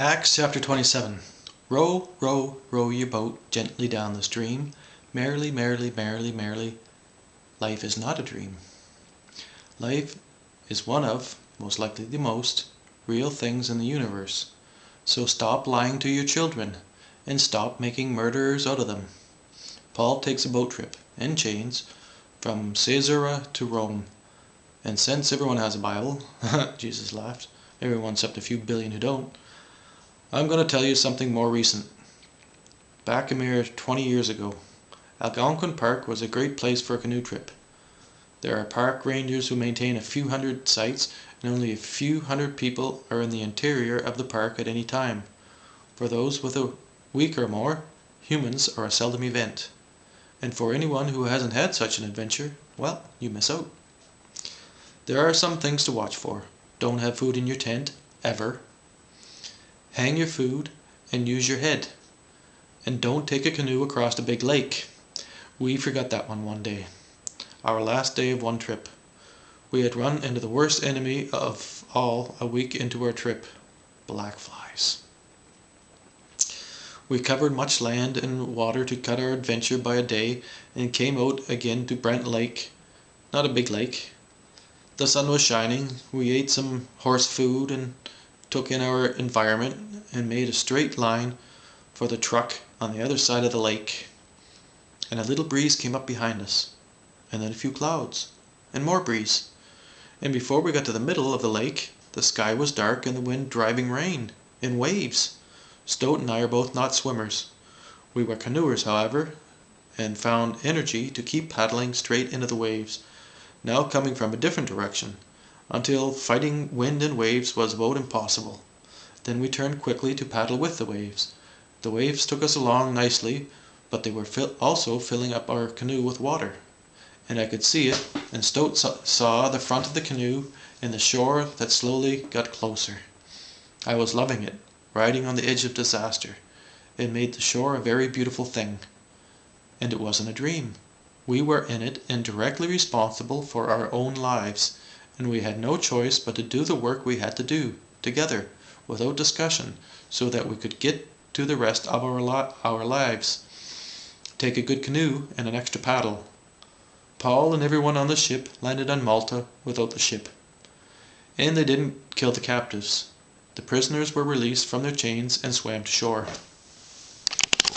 Acts chapter 27. Row, row, row your boat gently down the stream. Merrily, merrily, merrily, merrily. Life is not a dream. Life is one of, most likely the most, real things in the universe. So stop lying to your children, and stop making murderers out of them. Paul takes a boat trip, in chains, from Caesarea to Rome. And since everyone has a Bible, Jesus laughed, everyone except a few billion who don't, I'm going to tell you something more recent. Back a mere 20 years ago, Algonquin Park was a great place for a canoe trip. There are park rangers who maintain a few hundred sites, and only a few hundred people are in the interior of the park at any time. For those with a week or more, humans are a seldom event. And for anyone who hasn't had such an adventure, well, you miss out. There are some things to watch for. Don't have food in your tent, ever. Hang your food and use your head. And don't take a canoe across a big lake. We forgot that one day. Our last day of one trip. We had run into the worst enemy of all a week into our trip. Black flies. We covered much land and water to cut our adventure by a day and came out again to Brent Lake. Not a big lake. The sun was shining. We ate some horse food and took in our environment and made a straight line for the truck on the other side of the lake. And a little breeze came up behind us, and then a few clouds, and more breeze. And before we got to the middle of the lake, the sky was dark and the wind driving rain in waves. Stoat and I are both not swimmers. We were canoers, however, and found energy to keep paddling straight into the waves, now coming from a different direction, until fighting wind and waves was about impossible. Then we turned quickly to paddle with the waves. The waves took us along nicely, but they were also filling up our canoe with water. And I could see it, and Stoat saw the front of the canoe and the shore that slowly got closer. I was loving it, riding on the edge of disaster. It made the shore a very beautiful thing. And it wasn't a dream. We were in it and directly responsible for our own lives, and we had no choice but to do the work we had to do, together, without discussion, so that we could get to the rest of our lives. Take a good canoe and an extra paddle. Paul and everyone on the ship landed on Malta without the ship. And they didn't kill the captives. The prisoners were released from their chains and swam to shore.